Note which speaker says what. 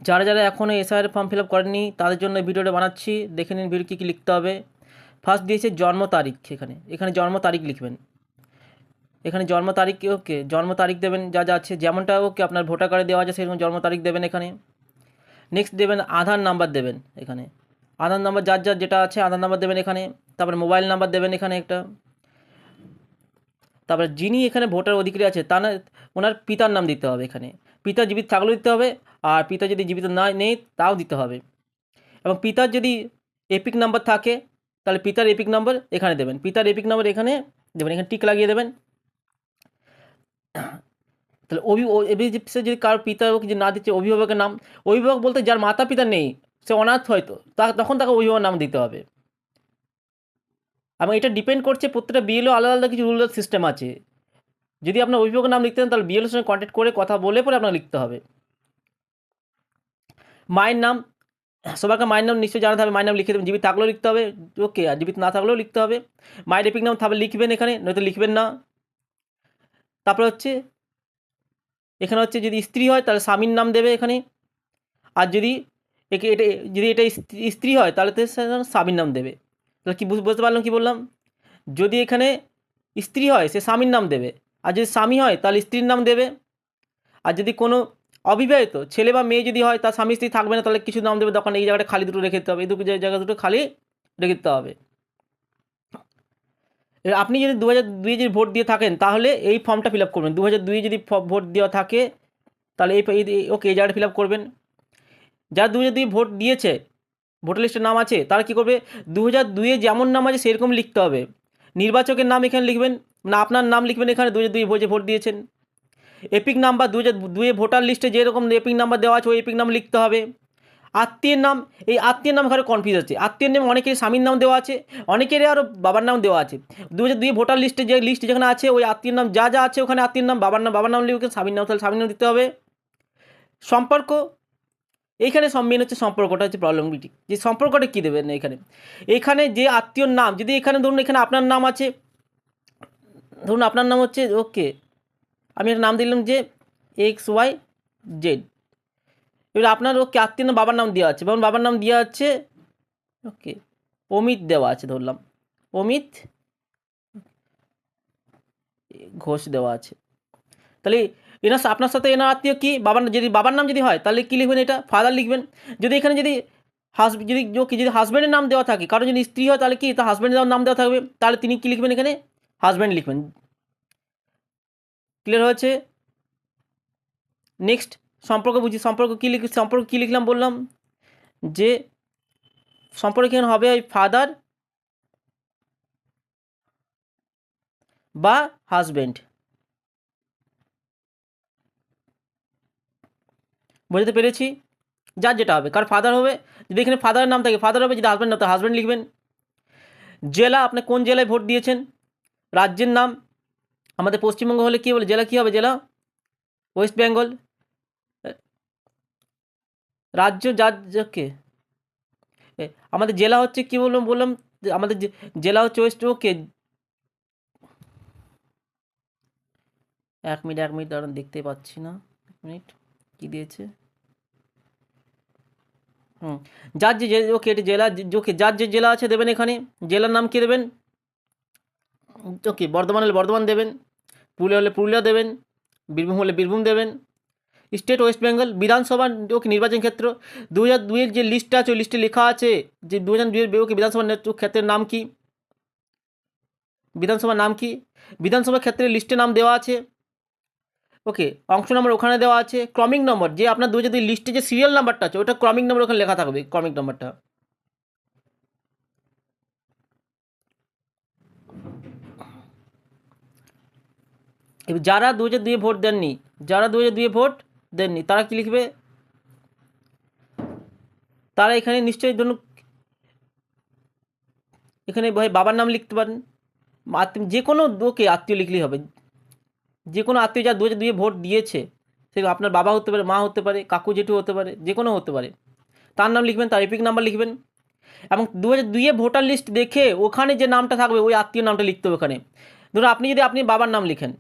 Speaker 1: যারা যারা এখনও এসআইআর ফর্ম ফিল আপ করেননি তাদের জন্য এই ভিডিওটা বানাচ্ছি, দেখে নিন ভিডিও কী কী লিখতে হবে। ফার্স্ট দিয়েছে জন্ম তারিখ, এখানে জন্ম তারিখ লিখবেন। এখানে জন্ম তারিখ, ওকে জন্ম তারিখ দেবেন যা যা আছে যেমনটা ওকে আপনার ভোটার কার্ডে দেওয়া আছে সেরকম জন্ম তারিখ দেবেন এখানে। নেক্সট দেবেন আধার নাম্বার দেবেন এখানে, আধার নাম্বার যার যার যেটা আছে আধার নাম্বার দেবেন এখানে। তারপরে মোবাইল নাম্বার দেবেন এখানে একটা। তারপরে যিনি এখানে ভোটার অধিকারী আছে তা না ওনার পিতার নাম দিতে হবে এখানে, পিতা জীবিত থাকলেও দিতে হবে, আর পিতা যদি জীবিত না নেই তাও দিতে হবে। এবং পিতার যদি এপিক নাম্বার থাকে তাহলে পিতার এপিক নাম্বার এখানে দেবেন, পিতার এপিক নাম্বার এখানে দেবেন, এখানে টিক লাগিয়ে দেবেন। তাহলে যদি কারোর পিতা যদি না দিচ্ছে অভিভাবকের নাম, অভিভাবক বলতে যার মাতা পিতা নেই, সে অনাথ হয়তো তখন তাকে অভিভাবকের নাম দিতে হবে। এবং এটা ডিপেন্ড করছে প্রত্যেকটা বিএলও আলাদা আলাদা কিছু রুল সিস্টেম আছে। যদি আপনার অভিভাবকের নাম লিখতে দেন তাহলে বিএলওর সঙ্গে কন্ট্যাক্ট করে কথা বলে পরে আপনাকে লিখতে হবে। মায়ের নাম, সবাইকে মায়ের নাম নিশ্চয়ই জানাতে হবে, মায়ের নাম লিখে দেবেন, জীবিত থাকলেও লিখতে হবে, ওকে, আর জীবিত না থাকলেও লিখতে হবে। মায়ের এপিক নাম তাহলে লিখবেন এখানে, নয়তো লিখবেন না। তারপরে হচ্ছে এখানে হচ্ছে যদি স্ত্রী হয় তাহলে স্বামীর নাম দেবে এখানে, আর যদি এটা স্ত্রী হয় তাহলে তো স্বামীর নাম দেবে। তাহলে কি বুঝতে পারলাম কি বললাম? যদি এখানে স্ত্রী হয় সে স্বামীর নাম দেবে, আর যদি স্বামী হয় তাহলে স্ত্রীর নাম দেবে। আর যদি কোনো অবিবাহিত ছেলে বা মেয়ে যদি হয় তার স্বামী স্ত্রী থাকবে না তাহলে কিছু নাম দেবে, তখন এই জায়গাটা খালি দুটো রেখে দিতে হবে, এই দুটো জায়গা দুটো খালি রেখে দিতে হবে। আপনি যদি 2002 যদি ভোট দিয়ে থাকেন তাহলে এই ফর্মটা ফিল আপ করবেন। 2002 যদি ভোট দেওয়া থাকে তাহলে ওকে এই জায়গাটা ফিল আপ করবেন। যারা 2002 ভোট দিয়েছে, ভোটার লিস্টের নাম আছে, তারা কী করবে, 2002 যেমন নাম আছে সেরকম লিখতে হবে। নির্বাচকের নাম এখানে লিখবেন, না আপনার নাম লিখবেন এখানে 2002 ভোট দিয়েছেন। এপিক নাম্বার 2002 ভোটার লিস্টে যেরকম এপিক নাম্বার দেওয়া আছে ওই এপিক নাম লিখতে হবে। আত্মীয়ের নাম, এই আত্মীয়ের নাম ঘরে কনফিউজ আছে, আত্মীয়ের নাম অনেকের স্বামীর নাম দেওয়া আছে, অনেকেরই আরও বাবার নাম দেওয়া আছে। 2002 ভোটার লিস্টে যে লিস্ট যেখানে আছে ওই আত্মীয়ের নাম যা যা আছে ওখানে আত্মীয়ের নাম, বাবার নাম লিখবেন, স্বামীর নাম তাহলে স্বামীর নাম দিতে হবে। সম্পর্ক, এইখানে মেন হচ্ছে সম্পর্কটা হচ্ছে প্রবলেমটি, যে সম্পর্কটা কী দেবেন এখানে যে আত্মীয়র নাম, যদি এখানে ধরুন এখানে আপনার নাম আছে, ধরুন আপনার নাম হচ্ছে ওকে, আমি একটা নাম দিলাম যে XYZ, এবার আপনার ওকে আত্মীয় নাম বাবার নাম দেওয়া আছে, যেমন বাবার নাম দেওয়া আছে ওকে অমিত দেওয়া আছে, ধরলাম অমিত ঘোষ দেওয়া আছে। তাহলে আপনার সাথে এনার আত্মীয় কি যদি বাবার নাম যদি হয় তাহলে কী লিখবেন, এটা ফাদার লিখবেন। যদি এখানে যদি যদি হাজব্যান্ডের নাম দেওয়া থাকে, কারণ যদি স্ত্রী হয় তাহলে কি তার হাজব্যান্ডের নাম দেওয়া থাকবে, তাহলে তিনি কী লিখবেন এখানে হাজব্যান্ড লিখবেন। ক্লিয়ার হয়েছে? নেক্সট সম্পর্ক সম্পর্ক কী লিখলাম বললাম যে সম্পর্ক এখানে হবে ওই ফাদার বা হাজব্যান্ড। বুঝতে পেরেছি? যার যেটা হবে, কারণ ফাদার হবে, যদি এখানে ফাদারের নাম থাকে ফাদার হবে, যদি হাজব্যান্ড না তো হাজব্যান্ড লিখবেন। জেলা, আপনি কোন জেলায় ভোট দিয়েছেন, রাজ্যের নাম, আমাদের পশ্চিমবঙ্গ হলে কী বলে জেলা, কী হবে জেলা, ওয়েস্ট বেঙ্গল। রাজ্য যাকে আমাদের জেলা হচ্ছে কী বললাম আমাদের জেলা হচ্ছে ওয়েস্ট, ওকে এক মিনিট দাঁড়ান, দেখতে পাচ্ছি না, এক মিনিট কী দিয়েছে, যার যে ওকে এটা জেলা, ওকে যার যে জেলা আছে দেবেন এখানে, জেলার নাম কী দেবেন, ওকে বর্ধমান হলে বর্ধমান দেবেন, পুরুলিয়া হলে পুরুলিয়া দেবেন, বীরভূম হলে বীরভূম দেবেন। State West Bengal. বিধানসভা ওকে নির্বাচন ক্ষেত্র 2002 যে লিস্টটা আছে ওই লিস্টে লেখা আছে যে 2002 ওকে বিধানসভা ক্ষেত্রের নাম কি, বিধানসভার নাম কি, বিধানসভা ক্ষেত্রের লিস্টে নাম দেওয়া আছে, ওকে অংশ নম্বর ওখানে দেওয়া আছে, ক্রমিক নম্বর যে আপনার 2002 লিস্টে যে সিরিয়াল নাম্বারটা আছে ওটা ক্রমিক নম্বর ওখানে লেখা থাকবে, ক্রমিক নম্বরটা। এবার যারা 2002 ভোট দেননি, যারা 2002 ভোট দেননি তারা কি লিখবে, তারা এখানে নিশ্চয়ই ধরুন এখানে বাবার নাম লিখতে পারেন, যে কোনো ওকে আত্মীয় লিখলেই হবে, যে কোনো আত্মীয় যা 2002 ভোট দিয়েছে সে আপনার বাবা হতে পারে, মা হতে পারে, কাকু জেঠু হতে পারে, যে কোনো হতে পারে, তার নাম লিখবেন, তার এপিক নাম্বার লিখবেন। এবং 2002 ভোটার লিস্ট দেখে ওখানে যে নামটা থাকবে ওই আত্মীয় নামটা লিখতে হবে ওখানে। ধরুন আপনি যদি আপনি বাবার নাম লিখেন,